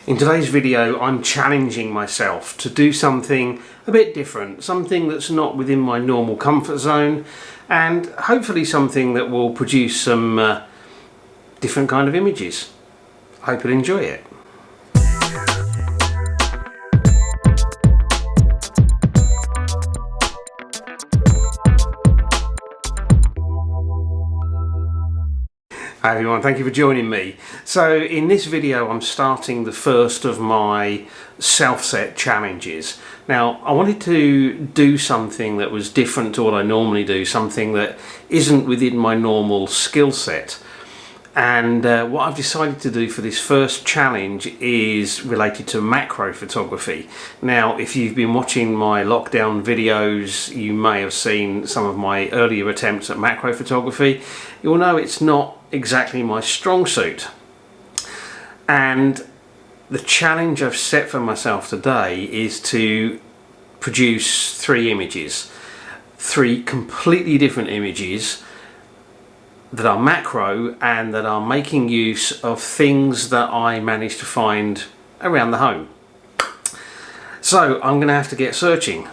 In today's video, I'm challenging myself to do something a bit different, something that's not within my normal comfort zone, and hopefully something that will produce some different kind of images. I hope you'll enjoy it. Hi everyone, thank you for joining me. So in this video I'm starting the first of my self-set challenges. Now I wanted to do something that was different to what I normally do, something that isn't within my normal skill set. And what I've decided to do for this first challenge is related to macro photography. Now, if you've been watching my lockdown videos, you may have seen some of my earlier attempts at macro photography. You'll know it's not exactly my strong suit. And the challenge I've set for myself today is to produce three images, three completely different images that are macro and that are making use of things that I managed to find around the home. So I'm going to have to get searching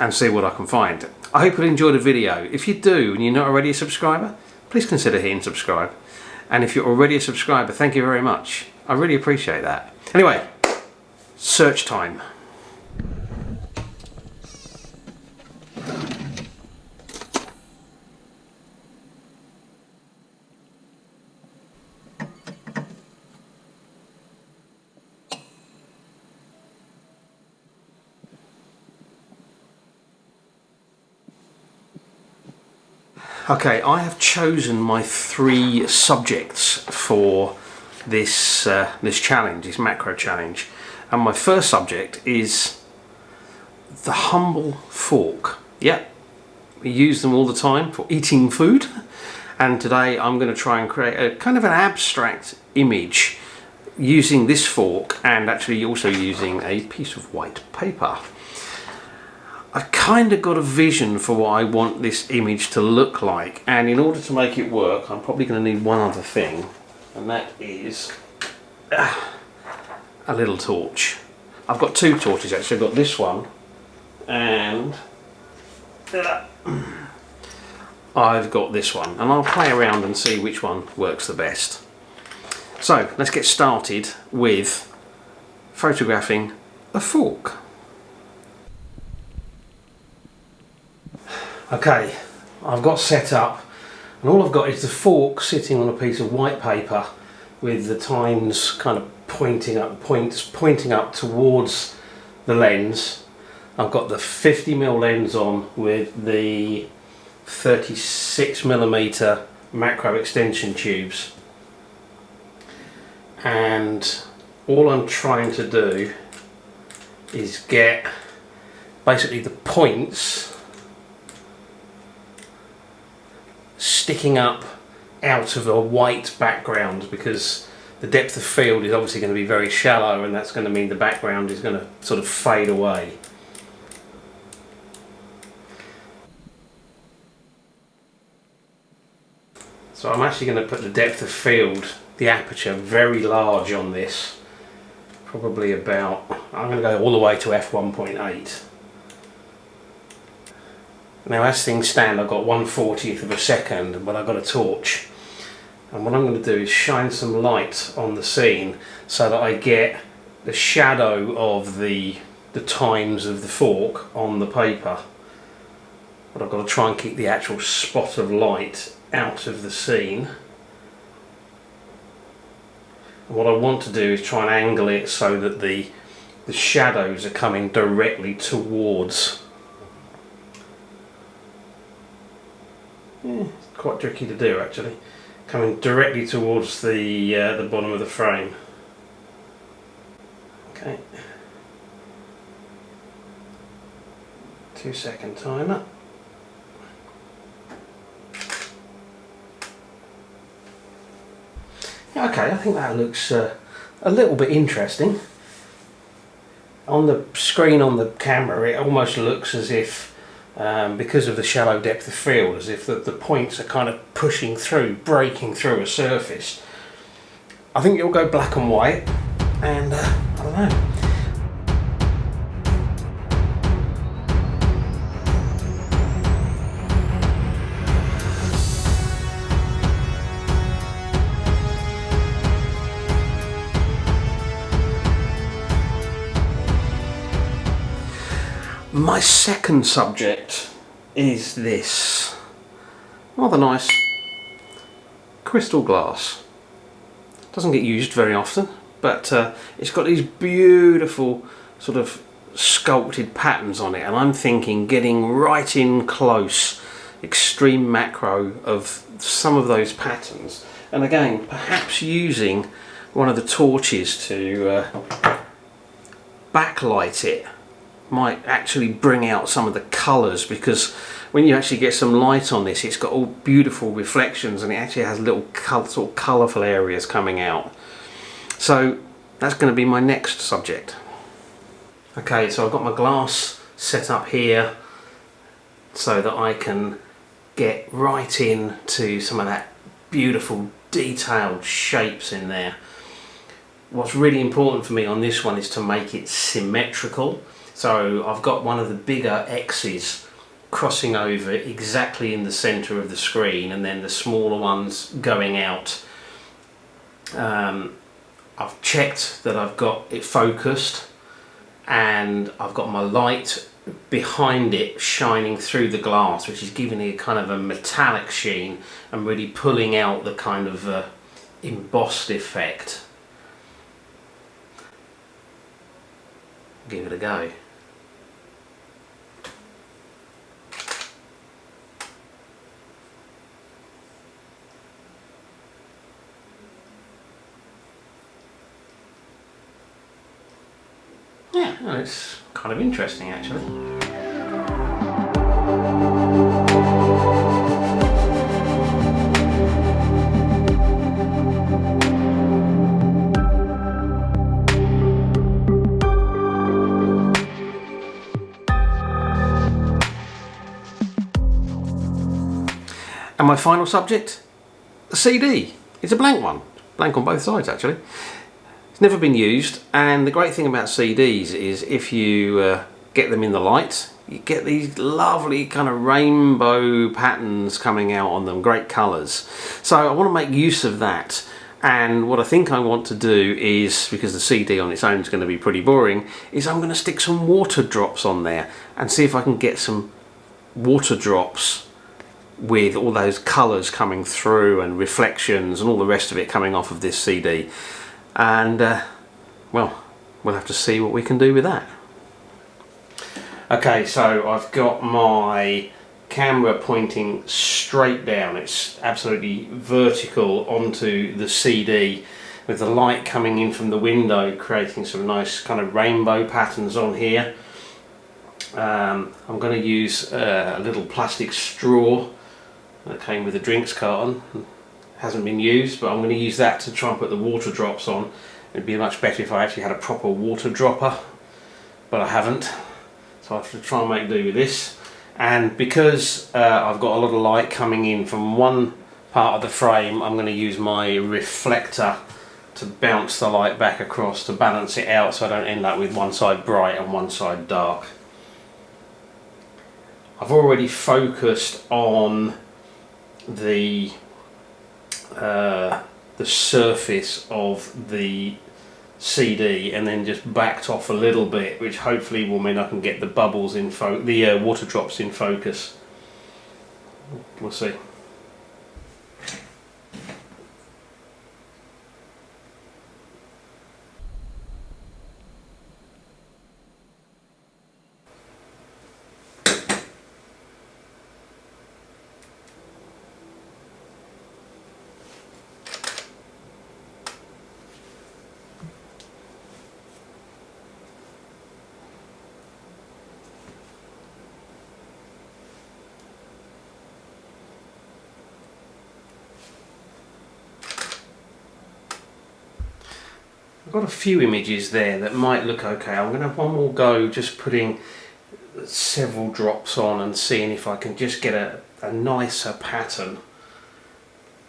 and see what I can find. I hope you'll enjoy the video. If you do and you're not already a subscriber, please consider hitting subscribe. And if you're already a subscriber, thank you very much. I really appreciate that. Anyway, search time. Okay, I have chosen my three subjects for this this challenge, this macro challenge, and my first subject is the humble fork. Yeah, we use them all the time for eating food, and today I'm going to try and create a kind of an abstract image using this fork and actually also using a piece of white paper. I've kind of got a vision for what I want this image to look like, and in order to make it work I'm probably going to need one other thing, and that is a little torch. I've got two torches actually. I've got this one and I've got this one, and I'll play around and see which one works the best. So let's get started with photographing a fork. Okay, I've got set up, and all I've got is the fork sitting on a piece of white paper with the tines kind of pointing up towards the lens. I've got the 50mm lens on with the 36mm macro extension tubes, and all I'm trying to do is get basically the points sticking up out of a white background, because the depth of field is obviously going to be very shallow, and that's going to mean the background is going to sort of fade away. So I'm actually going to put the depth of field, the aperture, very large on this, probably about, I'm going to go all the way to f1.8. Now as things stand I've got 1/40th of a second, but I've got a torch, and what I'm going to do is shine some light on the scene so that I get the shadow of the tines of the fork on the paper, but I've got to try and keep the actual spot of light out of the scene. And what I want to do is try and angle it so that the shadows are coming directly towards. Yeah, it's quite tricky to do actually, coming directly towards the bottom of the frame. Okay, 2-second timer. Okay, I think that looks a little bit interesting. On the screen on the camera it almost looks as if because of the shallow depth of field, as if the points are kind of pushing through, breaking through a surface. I think it'll go black and white, and don't know. My second subject is this rather nice crystal glass. Doesn't get used very often, but it's got these beautiful sort of sculpted patterns on it, and I'm thinking getting right in close, extreme macro of some of those patterns, and again perhaps using one of the torches to backlight it might actually bring out some of the colours, because when you actually get some light on this, it's got all beautiful reflections and it actually has little sort of colourful areas coming out. So that's going to be my next subject. Okay, so I've got my glass set up here so that I can get right into some of that beautiful detailed shapes in there. What's really important for me on this one is to make it symmetrical. So I've got one of the bigger X's crossing over exactly in the centre of the screen, and then the smaller ones going out. I've checked that I've got it focused, and I've got my light behind it shining through the glass, which is giving it kind of a metallic sheen and really pulling out the kind of embossed effect. Give it a go. Yeah, well, it's kind of interesting actually. And my final subject, the CD. It's a blank one, blank on both sides actually. It's never been used, and the great thing about CDs is if you get them in the light, you get these lovely kind of rainbow patterns coming out on them, great colours. So I want to make use of that, and what I think I want to do is, because the CD on its own is going to be pretty boring, is I'm going to stick some water drops on there and see if I can get some water drops with all those colours coming through and reflections and all the rest of it coming off of this CD. And well, we'll have to see what we can do with that. Okay, so I've got my camera pointing straight down. It's absolutely vertical onto the CD, with the light coming in from the window creating some nice kind of rainbow patterns on here. I'm going to use a little plastic straw that came with a drinks carton. Hasn't been used, but I'm going to use that to try and put the water drops on. It'd be much better if I actually had a proper water dropper, but I haven't, so I have to try and make do with this. And because I've got a lot of light coming in from one part of the frame, I'm going to use my reflector to bounce the light back across to balance it out, so I don't end up with one side bright and one side dark. I've already focused on the surface of the CD and then just backed off a little bit, which hopefully will mean I can get the bubbles in the water drops in focus. We'll see. I've got a few images there that might look okay. I'm going to have one more go just putting several drops on and seeing if I can just get a nicer pattern.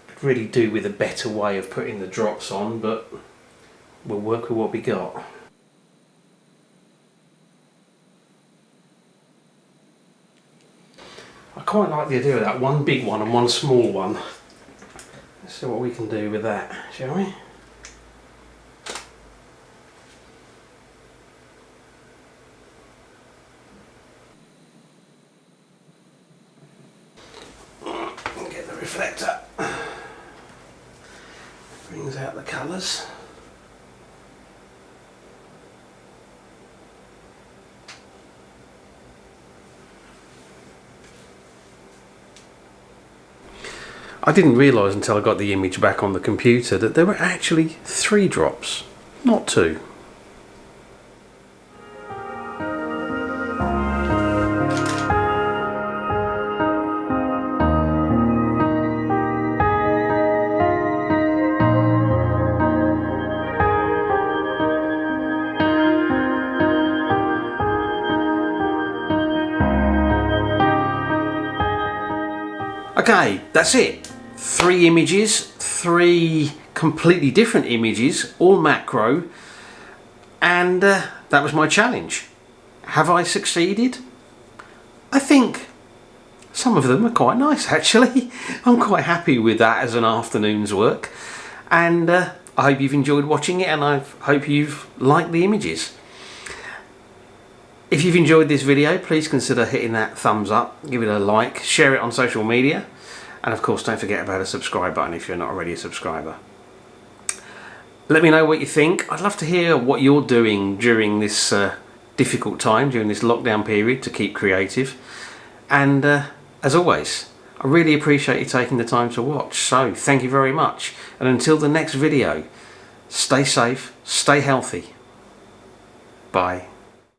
Could really do with a better way of putting the drops on, but we'll work with what we got. quite like the idea of that, one big one and one small one. Let's see what we can do with that, shall we? Get the reflector. Brings out the colours. I didn't realise until I got the image back on the computer that there were actually 3 drops, not 2. Okay, that's it. 3 images, 3 completely different images, all macro, and that was my challenge. Have I succeeded? I think some of them are quite nice actually. I'm quite happy with that as an afternoon's work, and I hope you've enjoyed watching it, and I hope you've liked the images. If you've enjoyed this video, please consider hitting that thumbs up, give it a like, share it on social media, and of course don't forget about a subscribe button if you're not already a subscriber. Let me know what you think. I'd love to hear what you're doing during this difficult time, during this lockdown period, to keep creative. And as always, I really appreciate you taking the time to watch, so thank you very much. And until the next video, stay safe, stay healthy. Bye.